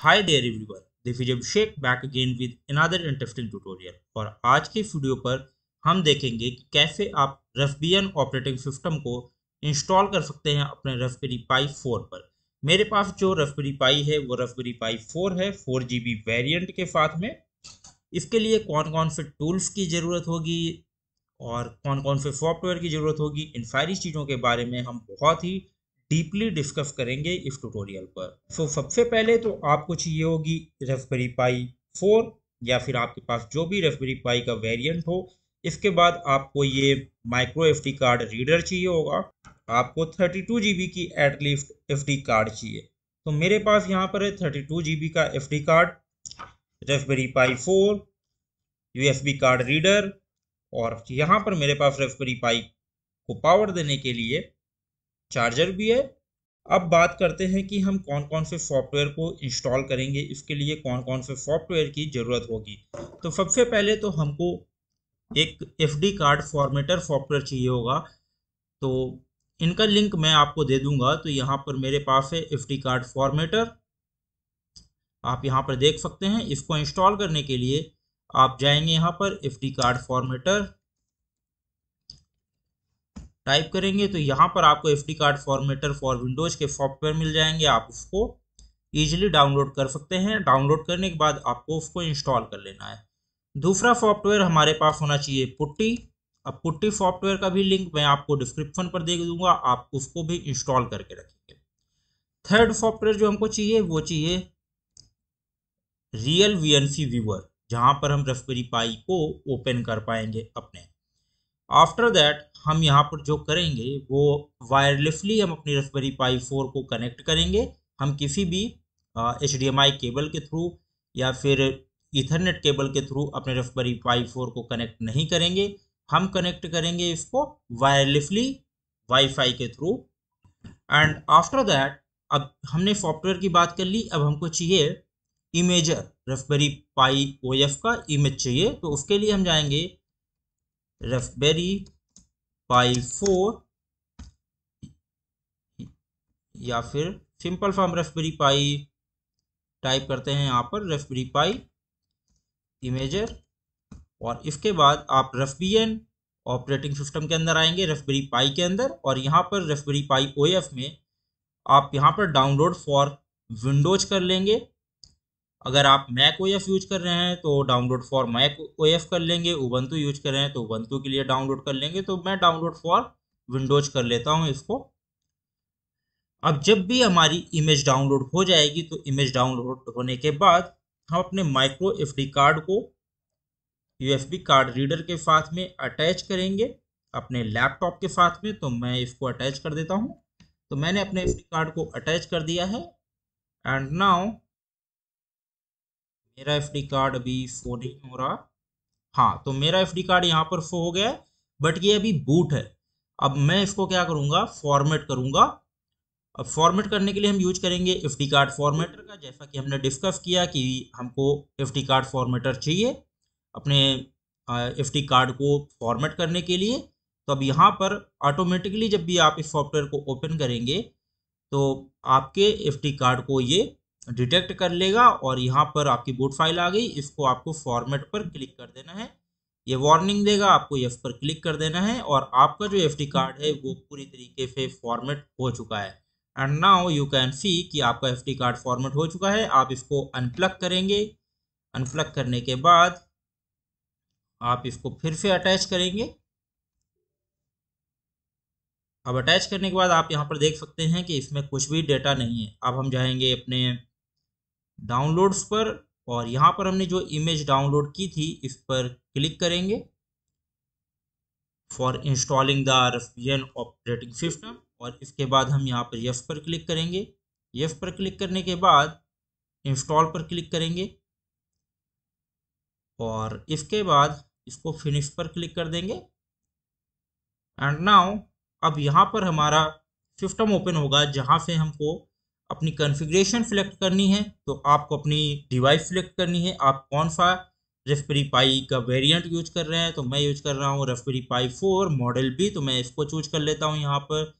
Hi there everyone, this is Abhishek back again with another interesting tutorial. और आज के video पर हम देखेंगे कि कैसे आप रस्बियन ऑपरेटिंग सिस्टम को इंस्टॉल कर सकते हैं अपने रास्पबेरी पाई 4 पर। मेरे पास जो रास्पबेरी पाई है वो रास्पबेरी पाई 4 है, 4GB वेरिएंट के साथ में। इसके लिए कौन कौन से टूल्स की ज़रूरत होगी और कौन कौन से सॉफ्टवेयर की ज़रूरत होगी, इन सारी चीज़ों के बारे में हम बहुत ही डीपली डिस्कस करेंगे इस ट्यूटोरियल पर। सबसे पहले तो आपको चाहिए होगी रास्पबेरी पाई 4 या फिर आपके पास जो भी रास्पबेरी पाई का वेरिएंट हो। इसके बाद आपको ये माइक्रो एसडी कार्ड रीडर चाहिए होगा। आपको 32GB की एटलीस्ट एसडी कार्ड चाहिए। तो मेरे पास यहाँ पर है 32GB का एसडी कार्ड, रास्पबेरी पाई 4, यूएसबी कार्ड रीडर, और यहाँ पर मेरे पास रास्पबेरी पाई को पावर देने के लिए चार्जर भी है। अब बात करते हैं कि हम कौन कौन से सॉफ्टवेयर को इंस्टॉल करेंगे, इसके लिए कौन कौन से सॉफ्टवेयर की ज़रूरत होगी। तो सबसे पहले तो हमको एक एसडी कार्ड फॉर्मेटर सॉफ्टवेयर चाहिए होगा। तो इनका लिंक मैं आपको दे दूंगा। तो यहाँ पर मेरे पास है एसडी कार्ड फॉर्मेटर, आप यहाँ पर देख सकते हैं। इसको इंस्टॉल करने के लिए आप जाएंगे यहाँ पर एसडी कार्ड फॉर्मेटर टाइप करेंगे तो यहाँ पर आपको SD card formatter for Windows के सॉफ्टवेयर मिल जाएंगे। आप उसको इजीली डाउनलोड कर सकते हैं। डाउनलोड करने के बाद आपको उसको इंस्टॉल कर लेना है। दूसरा सॉफ्टवेयर हमारे पास होना चाहिए पुट्टी। अब पुट्टी सॉफ्टवेयर का भी लिंक मैं आपको डिस्क्रिप्शन पर दे दूंगा, आप उसको भी इंस्टॉल करके रखेंगे। थर्ड सॉफ्टवेयर जो हमको चाहिए वो चाहिए रियल वीएनसी व्यूअर, जहाँ पर हम रास्पबेरी पाई को ओपन कर पाएंगे अपने। आफ्टर दैट हम यहाँ पर जो करेंगे वो वायरलेसली हम अपनी रास्पबेरी पाई 4 को कनेक्ट करेंगे। हम किसी भी HDMI केबल के थ्रू या फिर ईथरनेट केबल के थ्रू अपने रास्पबेरी पाई 4 को कनेक्ट नहीं करेंगे। हम कनेक्ट करेंगे इसको वायरलेसली वाईफाई के थ्रू। एंड आफ्टर दैट अब हमने सॉफ्टवेयर की बात कर ली, अब हमको चाहिए इमेजर, रास्पबेरी पाई OS का इमेज चाहिए। तो उसके लिए हम जाएंगे रास्पबेरी पाई 4 या फिर सिंपल फॉर्म रास्पबेरी पाई टाइप करते हैं यहाँ पर, रास्पबेरी पाई इमेजर। और इसके बाद आप रास्पबियन ऑपरेटिंग सिस्टम के अंदर आएंगे, रास्पबेरी पाई के अंदर, और यहाँ पर रास्पबेरी पाई OS में आप यहाँ पर डाउनलोड फॉर विंडोज कर लेंगे। अगर आप मैक OS यूज कर रहे हैं तो डाउनलोड फॉर मैक OS कर लेंगे, उबंटू यूज कर रहे हैं तो उबंटू के लिए डाउनलोड कर लेंगे। तो मैं डाउनलोड फॉर विंडोज कर लेता हूं इसको। अब जब भी हमारी इमेज डाउनलोड हो जाएगी तो इमेज डाउनलोड होने के बाद हम अपने माइक्रो एसडी कार्ड को यूएसबी कार्ड रीडर के साथ में अटैच करेंगे अपने लैपटॉप के साथ में। तो मैं इसको अटैच कर देता हूं। तो मैंने अपने एसडी कार्ड को अटैच कर दिया है। एंड नाउ मेरा एसडी कार्ड अभी शो नहीं हो रहा। हाँ, तो मेरा एसडी कार्ड यहाँ पर शो हो गया है, बट ये अभी बूट है। अब मैं इसको क्या करूँगा, फॉर्मेट करूँगा। अब फॉर्मेट करने के लिए हम यूज करेंगे एसडी कार्ड फॉर्मेटर का, जैसा कि हमने डिस्कस किया कि हमको एसडी कार्ड फॉर्मेटर चाहिए अपने एसडी कार्ड को फॉर्मेट करने के लिए। तो अब यहाँ पर ऑटोमेटिकली जब भी आप इस सॉफ्टवेयर को ओपन करेंगे तो आपके एसडी कार्ड को ये डिटेक्ट कर लेगा और यहाँ पर आपकी बूट फाइल आ गई। इसको आपको फॉर्मेट पर क्लिक कर देना है। ये वार्निंग देगा, आपको यस पर क्लिक कर देना है और आपका जो एसडी कार्ड है वो पूरी तरीके से फॉर्मेट हो चुका है। And now you can see कि आपका एसडी कार्ड फॉर्मेट हो चुका है। आप इसको अनप्लग करेंगे। अनप्लग करने के बाद आप इसको फिर से अटैच करेंगे। अब अटैच करने के बाद आप यहाँ पर देख सकते हैं कि इसमें कुछ भी डेटा नहीं है। अब हम जाएंगे अपने डाउनलोड्स पर और यहाँ पर हमने जो इमेज डाउनलोड की थी इस पर क्लिक करेंगे for installing the Raspbian operating system. और इसके बाद हम यहाँ पर यस पर क्लिक करेंगे। यस पर क्लिक करने के बाद इंस्टॉल पर क्लिक करेंगे और इसके बाद इसको फिनिश पर क्लिक कर देंगे। एंड नाउ अब यहाँ पर हमारा सिस्टम ओपन होगा, जहाँ से हमको अपनी कॉन्फ़िगरेशन सिलेक्ट करनी है। तो आपको अपनी डिवाइस सिलेक्ट करनी है, आप कौन सा रास्पबेरी पाई का वेरिएंट यूज कर रहे हैं। तो मैं यूज कर रहा हूँ रास्पबेरी पाई 4 मॉडल बी, तो मैं इसको चूज कर लेता हूँ यहाँ पर।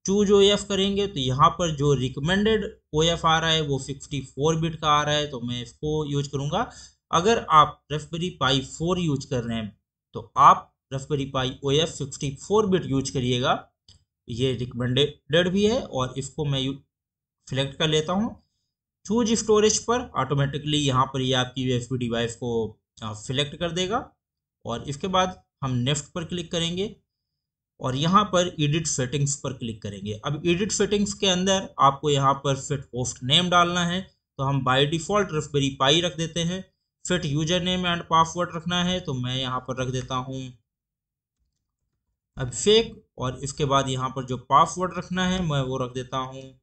चूज OF करेंगे तो यहाँ पर जो रिकमेंडेड OF आ रहा है वो 54 बिट का आ रहा है, तो मैं इसको यूज करूंगा। अगर आप रास्पबेरी पाई 4 यूज कर रहे हैं तो आप Raspberry pi OF 54 bit use करिएगा। ये रिकमेंडेड भी है और इसको मैं सिलेक्ट कर लेता हूँ। चूज स्टोरेज पर ऑटोमेटिकली यहाँ पर ये आपकी USB डिवाइस को सिलेक्ट कर देगा और इसके बाद हम नेक्स्ट पर क्लिक करेंगे और यहाँ पर एडिट सेटिंग्स पर क्लिक करेंगे। अब एडिट सेटिंग्स के अंदर आपको यहाँ पर फिट होस्ट नेम डालना है, तो हम बाय डिफॉल्ट रास्पबेरी पाई रख देते हैं। Fit user name and password रखना है तो मैं यहाँ पर रख देता हूँ अभिषेक, और इसके बाद यहाँ पर जो पासवर्ड रखना है मैं वो रख देता हूँ,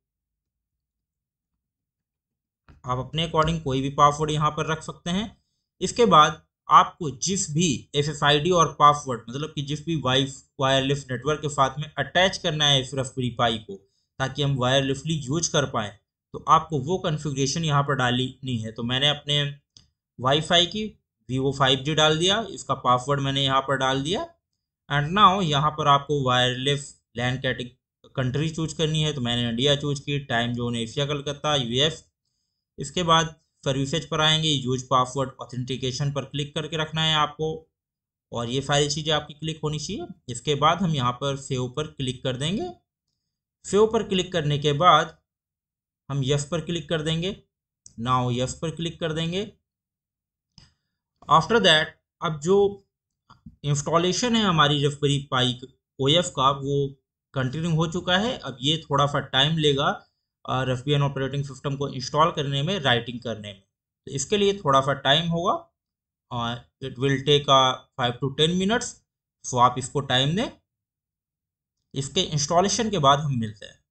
आप अपने अकॉर्डिंग कोई भी पासवर्ड यहाँ पर रख सकते हैं। इसके बाद आपको जिस भी SSID और पासवर्ड मतलब कि जिस भी वायरलेस नेटवर्क के साथ में अटैच करना है इस रास्पबेरी पाई को ताकि हम वायरलेसली यूज कर पाए, तो आपको वो कॉन्फ़िगरेशन यहाँ पर डालनी है। तो मैंने अपने वाईफाई की Vivo 5G डाल दिया, इसका पासवर्ड मैंने यहाँ पर डाल दिया। एंड नाउ यहाँ पर आपको वायरलेस लैन कंट्री चूज करनी है, तो मैंने इंडिया चूज की, time zone Asia Calcutta US। इसके बाद सर्विसेज पर आएंगे, यूज पासवर्ड ऑथेंटिकेशन पर क्लिक करके रखना है आपको और ये सारी चीज़ें आपकी क्लिक होनी चाहिए। इसके बाद हम यहाँ पर सेव पर क्लिक कर देंगे। सेव पर क्लिक करने के बाद हम यस पर क्लिक कर देंगे। नाउ यस पर क्लिक कर देंगे। आफ्टर दैट अब जो इंस्टॉलेशन है हमारी रास्पबेरी पाई OF का वो कंटिन्यू हो चुका है। अब ये थोड़ा सा टाइम लेगा रास्पबियन ऑपरेटिंग सिस्टम को इंस्टॉल करने में, राइटिंग करने में, तो इसके लिए थोड़ा सा टाइम होगा। It will take 5 to 10 minutes, so आप इसको टाइम दें। इसके इंस्टॉलेशन के बाद हम मिलते हैं।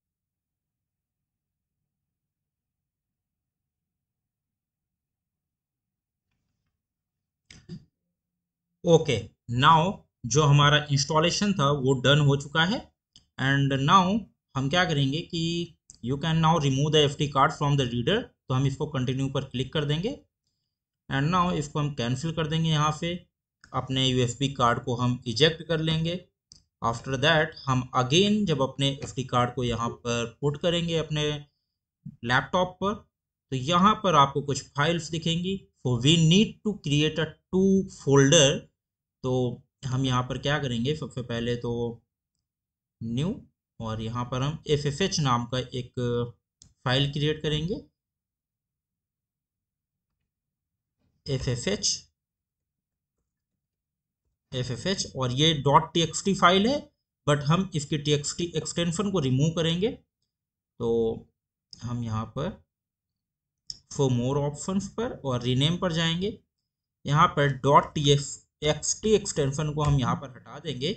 ओके, नाउ जो हमारा इंस्टॉलेशन था वो डन हो चुका है। एंड नाउ हम क्या करेंगे कि you can now remove the FD card from the reader, तो हम इसको कंटिन्यू पर क्लिक कर देंगे। एंड नाउ इसको हम कैंसिल कर देंगे। यहाँ से अपने USB कार्ड को हम इजेक्ट कर लेंगे। आफ्टर दैट हम अगेन जब अपने FD कार्ड को यहाँ पर पुट करेंगे अपने लैपटॉप पर, तो यहाँ पर आपको कुछ फाइल्स दिखेंगी। So we need to create a 2 folder. तो हम यहाँ पर क्या करेंगे, सबसे पहले तो न्यू, और यहाँ पर हम FFH नाम का एक फाइल क्रिएट करेंगे। FFH और ये .txt फाइल है, बट हम इसकी TXT एक्सटेंशन को रिमूव करेंगे। तो हम यहाँ पर फॉर मोर ऑप्शंस पर और रीनेम पर जाएंगे। यहाँ पर .txt एक्सटेंशन को हम यहाँ पर हटा देंगे।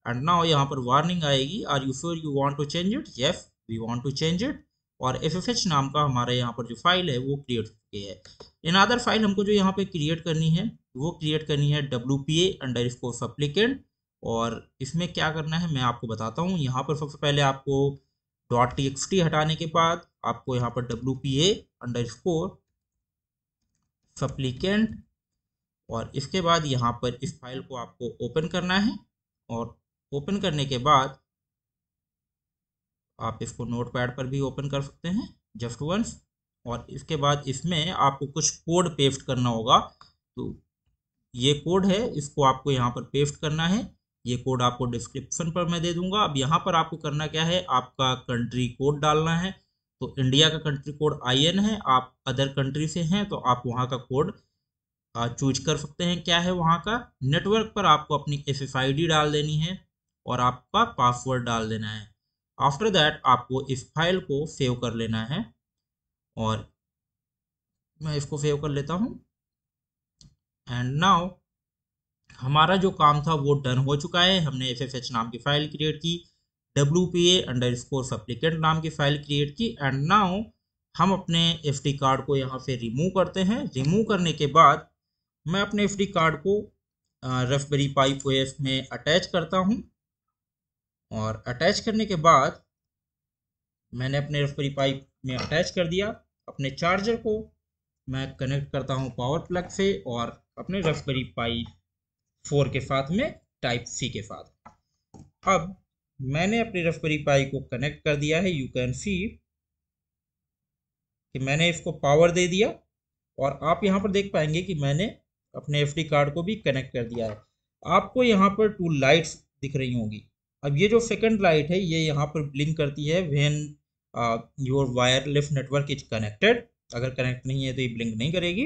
एंड नाउ यहाँ पर वार्निंग आएगी, are you sure you want to change it? Yes, we want to change it. और FFH नाम का हमारे यहाँ पर जो फाइल है वो क्रिएट हो चुकी है। इन अदर फाइल हमको जो यहाँ पे क्रिएट करनी है वो क्रिएट करनी है WPA_supplicant। और इसमें क्या करना है मैं आपको बताता हूँ। यहाँ पर सबसे पहले आपको .txt हटाने के बाद आपको यहाँ पर WPA_supplicant, और इसके बाद यहाँ पर इस फाइल को आपको ओपन करना है। और ओपन करने के बाद आप इसको नोटपैड पर भी ओपन कर सकते हैं जस्ट वंस। और इसके बाद इसमें आपको कुछ कोड पेस्ट करना होगा। तो ये कोड है, इसको आपको यहाँ पर पेस्ट करना है। ये कोड आपको डिस्क्रिप्शन पर मैं दे दूंगा। अब यहाँ पर आपको करना क्या है, आपका कंट्री कोड डालना है। तो इंडिया का कंट्री कोड IN है, आप अदर कंट्री से हैं तो आप वहाँ का कोड चूज कर सकते हैं क्या है वहाँ का। नेटवर्क पर आपको अपनी SSID डाल देनी है और आपका पासवर्ड डाल देना है। आफ्टर दैट आपको इस फाइल को सेव कर लेना है और मैं इसको सेव कर लेता हूँ। एंड नाउ हमारा जो काम था वो डन हो चुका है। हमने FFH नाम की फाइल क्रिएट की, WPA_supplicant नाम की फाइल क्रिएट की। एंड नाउ हम अपने FD कार्ड को यहाँ से रिमूव करते हैं। रिमूव करने के बाद मैं अपने FD कार्ड को रास्पबेरी पाई OS में अटैच करता हूँ। और अटैच करने के बाद मैंने अपने रास्पबेरी पाई में अटैच कर दिया। अपने चार्जर को मैं कनेक्ट करता हूँ पावर प्लग से और अपने रास्पबेरी पाई 4 के साथ में टाइप C के साथ। अब मैंने अपनी रास्पबेरी पाई को कनेक्ट कर दिया है। यू कैन सी कि मैंने इसको पावर दे दिया और आप यहाँ पर देख पाएंगे कि मैंने अपने एफडी कार्ड को भी कनेक्ट कर दिया है। आपको यहाँ पर 2 लाइट्स दिख रही होंगी। अब ये जो सेकंड लाइट है ये यहाँ पर ब्लिंक करती है when your wireless network is connected. अगर कनेक्ट नहीं है तो ये ब्लिंक नहीं करेगी।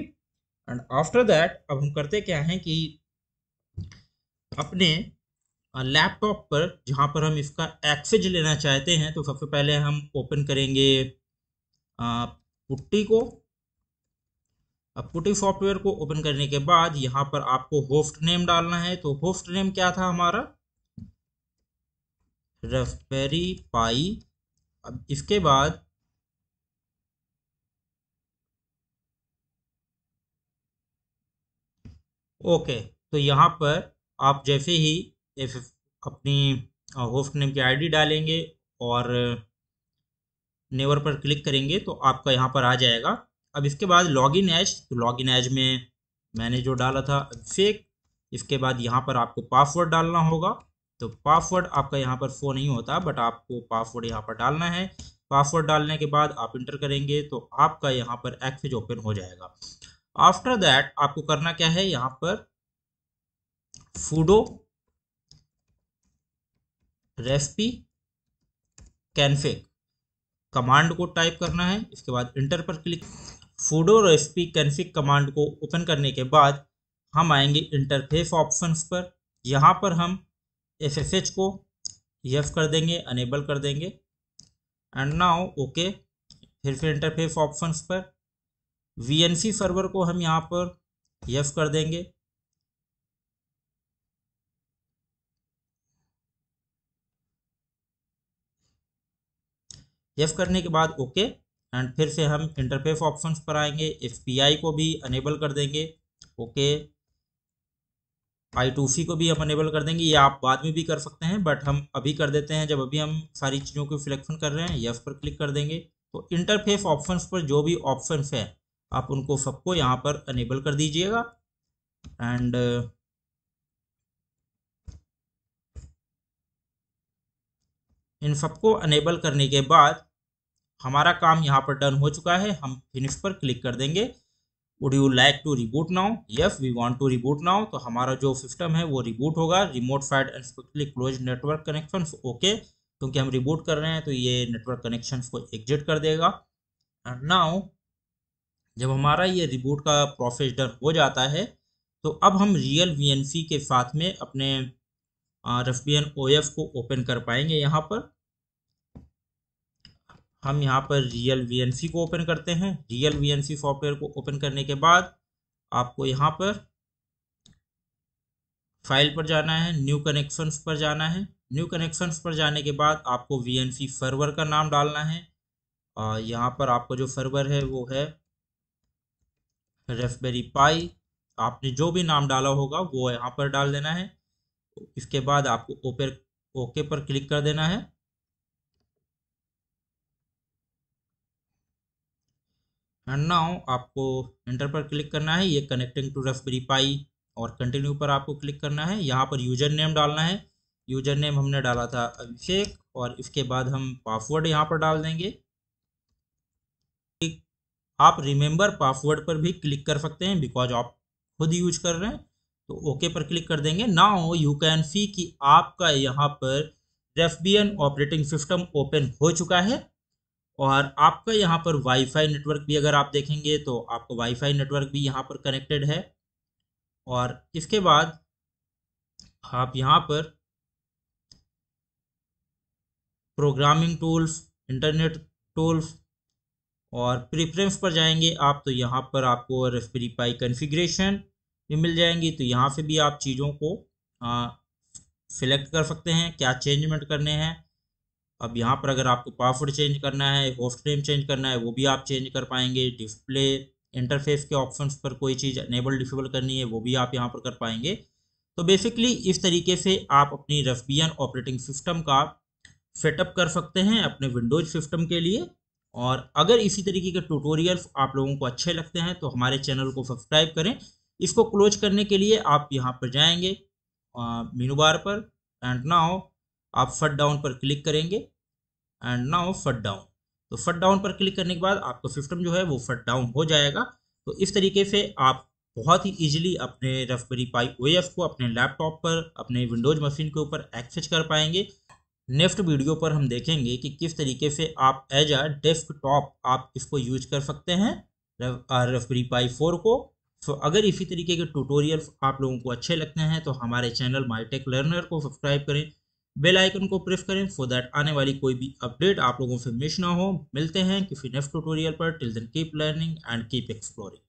एंड आफ्टर दैट अब हम करते क्या हैं कि अपने लैपटॉप पर जहाँ पर हम इसका एक्सेस लेना चाहते हैं तो सबसे पहले हम ओपन करेंगे पुट्टी को। अब पुट्टी सॉफ्टवेयर को ओपन करने के बाद यहाँ पर आपको होस्ट नेम डालना है। तो होस्ट नेम क्या था हमारा? रास्पबेरी पाई। अब इसके बाद ओके, तो यहाँ पर आप जैसे ही अपनी होस्ट नेम की आईडी डालेंगे और नेवर पर क्लिक करेंगे तो आपका यहाँ पर आ जाएगा। अब इसके बाद लॉगिन एज, तो लॉगिन एज में मैंने जो डाला था फेक। इसके बाद यहाँ पर आपको पासवर्ड डालना होगा। तो पासवर्ड आपका यहाँ पर शो नहीं होता बट आपको पासवर्ड यहाँ पर डालना है। पासवर्ड डालने के बाद आप इंटर करेंगे तो आपका यहाँ पर एक्सेस ओपन हो जाएगा। आफ्टर दैट आपको करना क्या है, यहाँ पर sudo रेसिपी कैनफिग कमांड को टाइप करना है। इसके बाद इंटर पर क्लिक। sudo रेसिपी कैनफिग कमांड को ओपन करने के बाद हम आएंगे इंटरफेस ऑप्शंस पर। यहाँ पर हम SSH को यस कर देंगे, अनेबल कर देंगे। एंड नाउ ओके, फिर से इंटरफेस ऑप्शंस पर VNC सर्वर को हम यहाँ पर यस कर देंगे। यस करने के बाद ओके, एंड फिर से हम इंटरफेस ऑप्शंस पर आएंगे। SPI को भी अनेबल कर देंगे। ओके, I2C को भी हम अनेबल कर देंगे। ये आप बाद में भी कर सकते हैं बट हम अभी कर देते हैं जब अभी हम सारी चीज़ों को सिलेक्शन कर रहे हैं। यस पर क्लिक कर देंगे। तो इंटरफेस ऑप्शंस पर जो भी ऑप्शंस है आप उनको सबको यहाँ पर अनेबल कर दीजिएगा। एंड इन सबको अनेबल करने के बाद हमारा काम यहाँ पर डन हो चुका है। हम फिनिश पर क्लिक कर देंगे। Would you like to reboot now? Yes, we want to reboot now. तो हमारा जो सिस्टम है वो रिबूट होगा। Remote site unexpectedly close network connection. Okay, क्योंकि हम रिबूट कर रहे हैं तो ये नेटवर्क कनेक्शन को एग्जिट कर देगा। एंड नाउ जब हमारा ये रिबूट का प्रोसेस डन हो जाता है तो अब हम रियल VNC के साथ में अपने रास्पबियन OS को ओपन कर पाएंगे। यहाँ पर हम यहाँ पर रियल VNC को ओपन करते हैं। रियल VNC सॉफ्टवेयर को ओपन करने के बाद आपको यहाँ पर फाइल पर जाना है, न्यू कनेक्शंस पर जाना है। न्यू कनेक्शंस पर जाने के बाद आपको VNC सर्वर का नाम डालना है। यहाँ पर आपको जो सर्वर है वो है रास्पबेरी पाई। आपने जो भी नाम डाला होगा वो यहाँ पर डाल देना है। इसके बाद आपको ओके पर क्लिक कर देना है। एंड नाउ आपको एंटर पर क्लिक करना है। ये कनेक्टिंग टू रास्पबेरी पाई और कंटिन्यू पर आपको क्लिक करना है। यहाँ पर यूजर नेम डालना है। यूजर नेम हमने डाला था अभिषेक और इसके बाद हम पासवर्ड यहाँ पर डाल देंगे। आप रिमेंबर पासवर्ड पर भी क्लिक कर सकते हैं बिकॉज आप खुद यूज कर रहे हैं। तो ओके पर क्लिक कर देंगे। नाउ यू कैन सी कि आपका यहाँ पर रास्पबियन ऑपरेटिंग सिस्टम ओपन हो चुका है और आपका यहाँ पर वाईफाई नेटवर्क भी अगर आप देखेंगे तो आपका वाईफाई नेटवर्क भी यहाँ पर कनेक्टेड है। और इसके बाद आप यहाँ पर प्रोग्रामिंग टूल्स, इंटरनेट टूल्स और प्रेफरेंस पर जाएंगे आप तो यहाँ पर आपको रास्पबेरी पाई कॉन्फ़िगरेशन भी मिल जाएंगी। तो यहाँ से भी आप चीज़ों को सिलेक्ट कर सकते हैं क्या चेंजमेंट करने हैं। अब यहाँ पर अगर आपको पासवर्ड चेंज करना है, होस्ट नेम चेंज करना है, वो भी आप चेंज कर पाएंगे। डिस्प्ले इंटरफेस के ऑप्शंस पर कोई चीज़ अनेबल डिसेबल करनी है वो भी आप यहाँ पर कर पाएंगे। तो बेसिकली इस तरीके से आप अपनी रास्पबियन ऑपरेटिंग सिस्टम का सेटअप कर सकते हैं अपने विंडोज सिस्टम के लिए। और अगर इसी तरीके के ट्यूटोरियल्स आप लोगों को अच्छे लगते हैं तो हमारे चैनल को सब्सक्राइब करें। इसको क्लोज करने के लिए आप यहाँ पर जाएंगे मेनू बार पर। एंड नाउ आप फट डाउन पर क्लिक करेंगे एंड नाउ फट डाउन। तो फट डाउन पर क्लिक करने के बाद आपका सिस्टम जो है वो फट डाउन हो जाएगा। तो इस तरीके से आप बहुत ही इजीली अपने रास्पबेरी पाई ओएस को अपने लैपटॉप पर, अपने विंडोज मशीन के ऊपर एक्सेस कर पाएंगे। नेक्स्ट वीडियो पर हम देखेंगे कि किस तरीके से आप एज अ डेस्कटॉप आप इसको यूज कर सकते हैं रास्पबेरी पाई 4 को। तो अगर इसी तरीके के ट्यूटोरियल आप लोगों को अच्छे लगते हैं तो हमारे चैनल माईटेक लर्नर को सब्सक्राइब करें, बेल आइकन को प्रेस करें सो दैट आने वाली कोई भी अपडेट आप लोगों से मिस ना हो। मिलते हैं किसी नेक्स्ट ट्यूटोरियल पर। Till then keep learning and keep exploring.